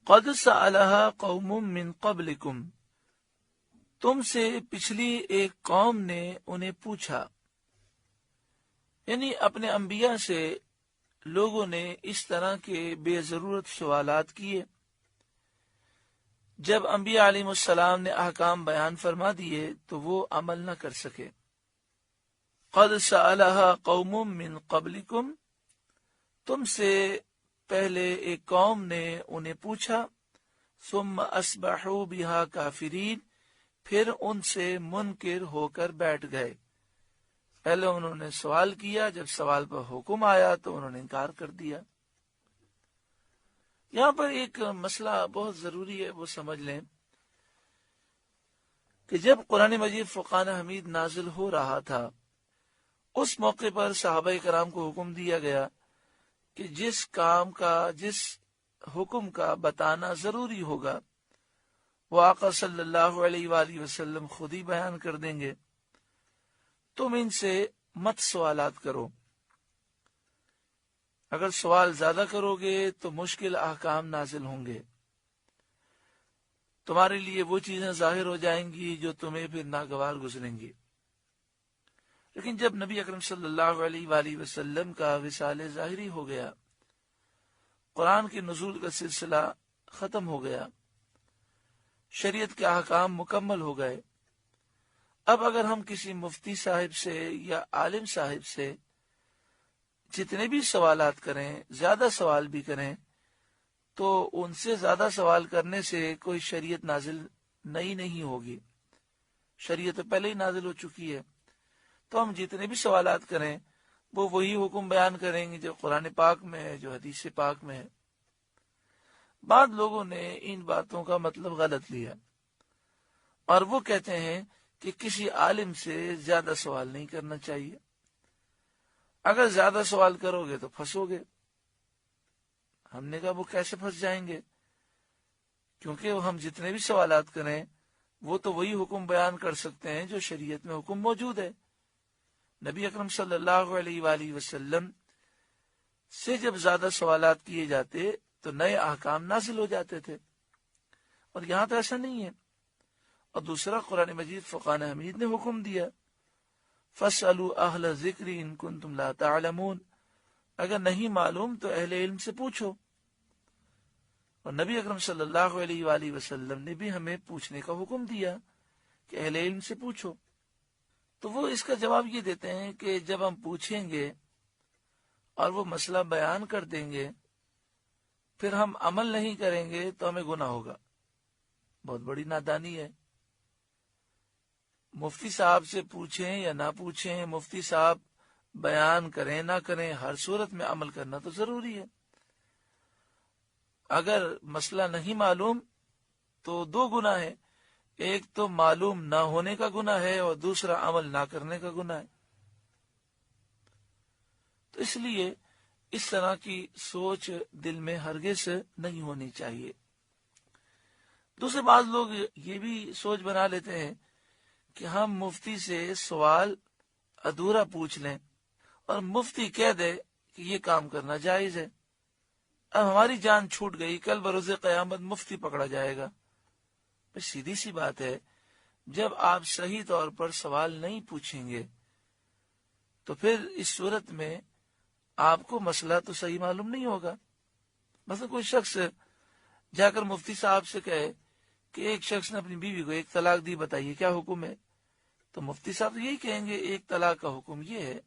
قد سألها قوم من قبلکم، تم سے پچھلی ایک قوم نے انہیں پوچھا، یعنی اپنے انبیاء سے لوگوں نے اس طرح کے بے ضرورت سوالات کیے جب انبیاء علیہ السلام نے احکام بیان فرما دیے تو وہ عمل نہ کر سکے۔ قد سألها قوم من قبلکم، تم سے پہلے ایک قوم نے انہیں پوچھا، ثم اصبحوا بها کافرین، پھر ان سے منکر ہو کر بیٹھ گئے۔ پہلے انہوں نے سوال کیا، جب سوال پر حکم آیا تو انہوں نے انکار کر دیا۔ یہاں پر ایک مسئلہ بہت ضروری ہے، وہ سمجھ لیں کہ جب قرآن مجید فرقان حمید نازل ہو رہا تھا، اس موقع پر صحابہ کرام کو حکم دیا گیا کہ جس کام کا، جس حکم کا بتانا ضروری ہوگا وہ آقا صلی اللہ علیہ وآلہ وسلم خود ہی بیان کر دیں گے، تم ان سے مت سوالات کرو۔ اگر سوال زیادہ کرو گے تو مشکل احکام نازل ہوں گے، تمہارے لیے وہ چیزیں ظاہر ہو جائیں گی جو تمہیں پھر ناگوار گزریں گی۔ لیکن جب نبی اکرم صلی اللہ علیہ وآلہ وسلم کا وصال ظاہری ہو گیا، قرآن کے نزول کا سلسلہ ختم ہو گیا، شریعت کے احکام مکمل ہو گئے، اب اگر ہم کسی مفتی صاحب سے یا عالم صاحب سے جتنے بھی سوالات کریں، زیادہ سوال بھی کریں، تو ان سے زیادہ سوال کرنے سے کوئی شریعت نازل نئی نہیں ہوگی، شریعت پہلے ہی نازل ہو چکی ہے۔ تو ہم جتنے بھی سوالات کریں وہ وہی حکم بیان کریں گے جو قرآن پاک میں ہے، جو حدیث پاک میں ہے۔ بعض لوگوں نے ان باتوں کا مطلب غلط لیا اور وہ کہتے ہیں کہ کسی عالم سے زیادہ سوال نہیں کرنا چاہیے، اگر زیادہ سوال کرو گے تو پھنسو گے۔ ہم نے کہا وہ کیسے پھنس جائیں گے؟ کیونکہ ہم جتنے بھی سوالات کریں وہ تو وہی حکم بیان کر سکتے ہیں جو شریعت میں حکم موجود ہے۔ نبی اکرم صلی اللہ علیہ وآلہ وسلم سے جب زیادہ سوالات کیے جاتے تو نئے احکام نازل ہو جاتے تھے، اور یہاں تو ایسا نہیں ہے۔ اور دوسرا، قرآن مجید فرقان حمید نے حکم دیا، فَاسْأَلُوا أَهْلَ الذِّكْرِ إِن كُنتُمْ لَا تَعْلَمُونَ، اگر نہیں معلوم تو اہل علم سے پوچھو۔ اور نبی اکرم صلی اللہ علیہ وآلہ وسلم نے بھی ہمیں پوچھنے کا حکم دیا کہ اہل علم سے پوچھو۔ تو وہ اس کا جواب یہ دیتے ہیں کہ جب ہم پوچھیں گے اور وہ مسئلہ بیان کر دیں گے، پھر ہم عمل نہیں کریں گے تو ہمیں گناہ ہوگا۔ بہت بڑی نادانی ہے۔ مفتی صاحب سے پوچھیں یا نہ پوچھیں، مفتی صاحب بیان کریں نہ کریں، ہر صورت میں عمل کرنا تو ضروری ہے۔ اگر مسئلہ نہیں معلوم تو دو گناہ ہے، ایک تو معلوم نہ ہونے کا گناہ ہے اور دوسرا عمل نہ کرنے کا گناہ ہے۔ تو اس لیے اس طرح کی سوچ دل میں ہرگز نہیں ہونی چاہیے۔ دوسرے بعض لوگ یہ بھی سوچ بنا لیتے ہیں کہ ہم مفتی سے سوال ادھورا پوچھ لیں اور مفتی کہہ دے کہ یہ کام کرنا جائز ہے، اب ہماری جان چھوٹ گئی، کل بروز قیامت مفتی پکڑا جائے گا۔ بس سیدھی سی بات ہے، جب آپ صحیح طور پر سوال نہیں پوچھیں گے تو پھر اس صورت میں آپ کو مسئلہ تو صحیح معلوم نہیں ہوگا۔ مثلا کوئی شخص جا کر مفتی صاحب سے کہے کہ ایک شخص نے اپنی بیوی کو ایک طلاق دی، بتائیے کیا حکم ہے؟ تو مفتی صاحب یہی کہیں گے ایک طلاق کا حکم یہ ہے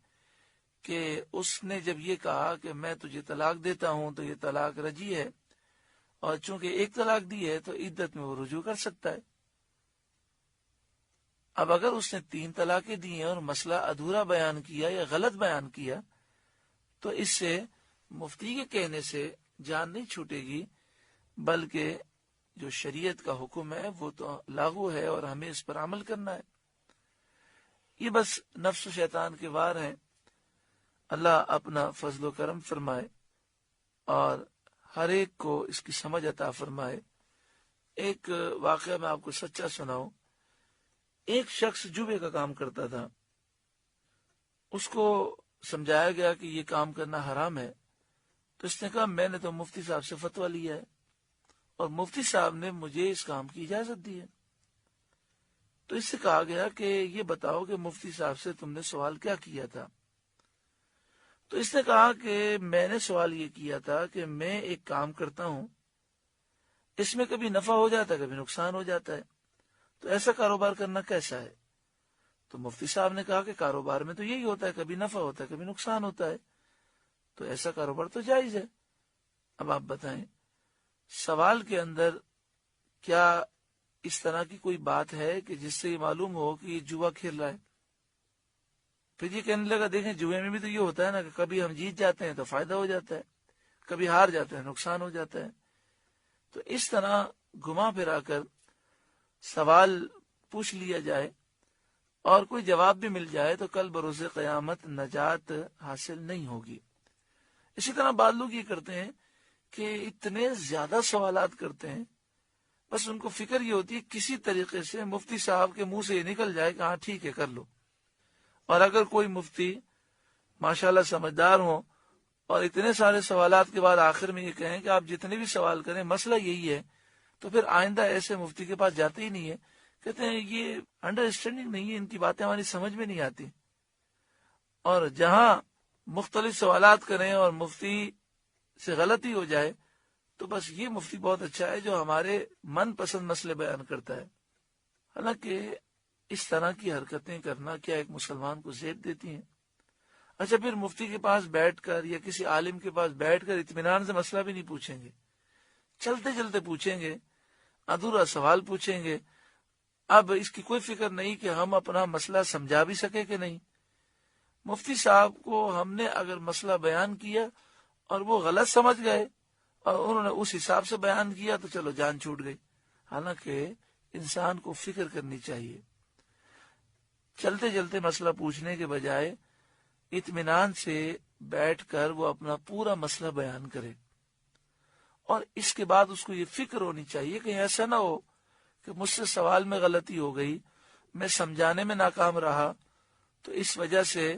کہ اس نے جب یہ کہا کہ میں تجھے طلاق دیتا ہوں تو یہ طلاق رجعی ہے، اور چونکہ ایک طلاق دی ہے تو عدت میں وہ رجوع کر سکتا ہے۔ اب اگر اس نے 3 طلاقیں دی ہیں اور مسئلہ ادھورا بیان کیا یا غلط بیان کیا تو اس سے مفتی کے کہنے سے جان نہیں چھوٹے گی، بلکہ جو شریعت کا حکم ہے وہ تو لاگو ہے اور ہمیں اس پر عمل کرنا ہے۔ یہ بس نفس و شیطان کے وار ہیں، اللہ اپنا فضل و کرم فرمائے اور ہر ایک کو اس کی سمجھ عطا فرمائے۔ ایک واقعہ میں آپ کو سچا سناؤں۔ ایک شخص جوے کا کام کرتا تھا، اس کو سمجھایا گیا کہ یہ کام کرنا حرام ہے، تو اس نے کہا میں نے تو مفتی صاحب سے فتویٰ لیا ہے اور مفتی صاحب نے مجھے اس کام کی اجازت دی ہے۔ تو اس سے کہا گیا کہ یہ بتاؤ کہ مفتی صاحب سے تم نے سوال کیا کیا تھا؟ تو اس نے کہا کہ میں نے سوال یہ کیا تھا کہ میں ایک کام کرتا ہوں، اس میں کبھی نفع ہو جاتا ہے کبھی نقصان ہو جاتا ہے، تو ایسا کاروبار کرنا کیسا ہے؟ تو مفتی صاحب نے کہا کہ کاروبار میں تو یہی ہوتا ہے، کبھی نفع ہوتا ہے کبھی نقصان ہوتا ہے، تو ایسا کاروبار تو جائز ہے۔ اب آپ بتائیں سوال کے اندر کیا اس طرح کی کوئی بات ہے کہ جس سے یہ معلوم ہو کہ یہ جوا کھیل رہا ہے؟ پھر یہ کہنے لگا دیکھیں جوئے میں بھی تو یہ ہوتا ہے نا کہ کبھی ہم جیت جاتے ہیں تو فائدہ ہو جاتا ہے، کبھی ہار جاتے ہیں نقصان ہو جاتا ہے۔ تو اس طرح گھما پھرا کر سوال پوچھ لیا جائے اور کوئی جواب بھی مل جائے تو کل بروز قیامت نجات حاصل نہیں ہوگی۔ اسی طرح بعض لوگ یہ کرتے ہیں کہ اتنے زیادہ سوالات کرتے ہیں، بس ان کو فکر یہ ہوتی ہے کسی طریقے سے مفتی صاحب کے منہ سے یہ نکل جائے کہ ہاں ٹھیک ہے کر لو۔ اور اگر کوئی مفتی ماشاءاللہ سمجھدار ہو اور اتنے سارے سوالات کے بعد آخر میں یہ کہیں کہ آپ جتنے بھی سوال کریں مسئلہ یہی ہے، تو پھر آئندہ ایسے مفتی کے پاس جاتے ہی نہیں ہے۔ کہتے ہیں یہ انڈرسٹینڈنگ نہیں ہے، ان کی باتیں ہماری سمجھ میں نہیں آتی۔ اور جہاں مختلف سوالات کریں اور مفتی سے غلطی ہو جائے تو بس یہ مفتی بہت اچھا ہے جو ہمارے من پسند مسئلے بیان کرتا ہے۔ حالانکہ اس طرح کی حرکتیں کرنا کیا ایک مسلمان کو زیب دیتی ہیں؟ اچھا پھر مفتی کے پاس بیٹھ کر یا کسی عالم کے پاس بیٹھ کر اطمینان سے مسئلہ بھی نہیں پوچھیں گے، چلتے چلتے پوچھیں گے، ادھورا سوال پوچھیں گے۔ اب اس کی کوئی فکر نہیں کہ ہم اپنا مسئلہ سمجھا بھی سکے کہ نہیں۔ مفتی صاحب کو ہم نے اگر مسئلہ بیان کیا اور وہ غلط سمجھ گئے اور انہوں نے اس حساب سے بیان کیا تو چلو جان چھوٹ گئی۔ حالانکہ انسان کو فکر کرنی چاہیے، چلتے چلتے مسئلہ پوچھنے کے بجائے اطمینان سے بیٹھ کر وہ اپنا پورا مسئلہ بیان کرے، اور اس کے بعد اس کو یہ فکر ہونی چاہیے کہ ایسا نہ ہو کہ مجھ سے سوال میں غلطی ہو گئی، میں سمجھانے میں ناکام رہا، تو اس وجہ سے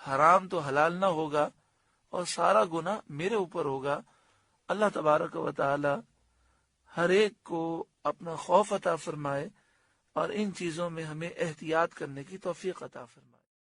حرام تو حلال نہ ہوگا اور سارا گناہ میرے اوپر ہوگا۔ اللہ تبارک و تعالی ہر ایک کو اپنا خوف عطا فرمائے اور ان چیزوں میں ہمیں احتیاط کرنے کی توفیق عطا فرمائے۔